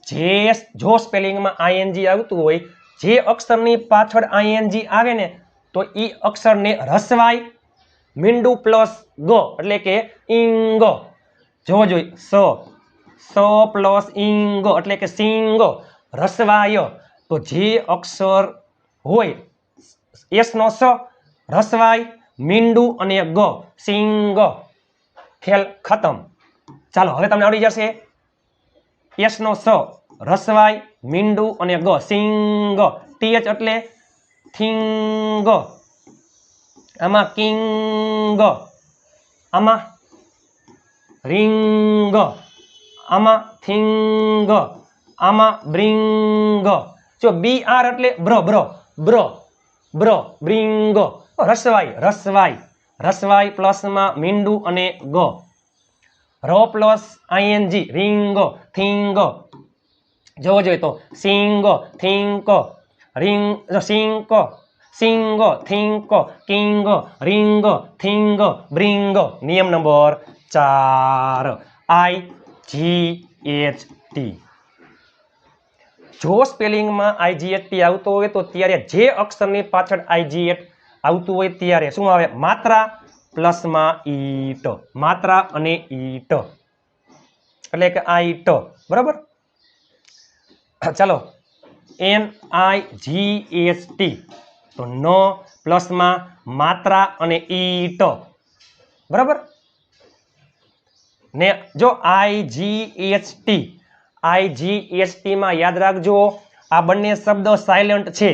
જે જો સ્પેલિંગમાં આઈએનજી આવતું હોય, જે અક્ષરની પાછળ આઈએનજી આવે ને તો એ અક્ષરને રસવાય મીંડું પ્લસ ગો એટલે કે ઈંગો. જોવો જોઈએ સ પ્લસ ઈંગો એટલે કે સિંગો રસવાય. તો જે અક્ષર હોય એસ નો સ રસવાય મીંડું અને ગ સિંગ. ખેલ ખતમ. ચાલો હવે તમને આવડી જશે. એસ નો સ રસવાય મીંડું અને ગ સિંગ. ટીએચ એટલે થિંગ. આમાં કિંગ, આમાં રિંગ, આમાં થિંગ, આમાં બ્રિંગ. જો બી આર એટલે બ્ર બ્ર બ્ર બ્ર બ્રિંગ. રસવાય રસવાય રસવાય પ્લસમાં મીંડું અને ગ. ર પ્લસ આઈએનજી રીંગ થિંગ. જોવો જોઈએ તો sing think ring sink sing think king ring thing bring. નિયમ નંબર 4 IGHT. જો સ્પેલિંગમાં IGHT આવતો હોય તો ત્યારે જે અક્ષરની પાછળ IGH આવતું હોય ત્યારે શું આવે? માત્રા પ્લસમાં ઈટ. માત્રા અને ઈટ એટલે કે આઈટ. બરાબર. ચાલો NIGHT તો નો પ્લસમાં માત્રા અને ઈટ. બરાબર ને જો IGHT માં યાદ રાખજો આ બંને શબ્દ સાયલન્ટ છે.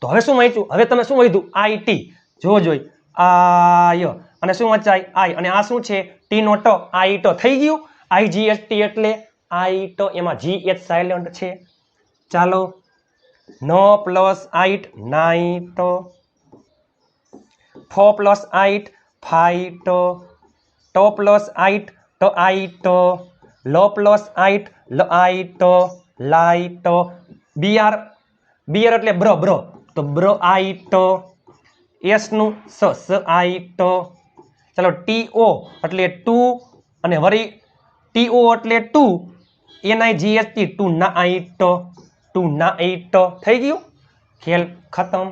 તો હવે શું વાંચ્યું? હવે તમે શું વાંચ્યું? IT. જો જોઈ આય અને શું વંચાય? આઈ. અને આ શું છે? ટી નો ટ આઈટ થઈ ગયું. IGHT એટલે આઈટ. એમાં GH સાયલન્ટ છે. ચાલો નો પ્લસ આઈટ નાઈટ. ફો પ્લસ આઈટ ફાઈટ. ટ પ્લસ આઈટ ટ આઈટ. લ પ્લસ આઈટ લ આઈટ લાઈટ. બીઆર બીઆર એટલે બ્ર બ્ર તો બ્ર આઈટ. એસ નું સ સ આઈટ. ચાલો TO એટલે ટુ અને વળી TO એટલે ટુ. NIGHT ટુ ના આઈટ. ટુ ના આઈટ થઈ ગયું. ખેલ ખતમ.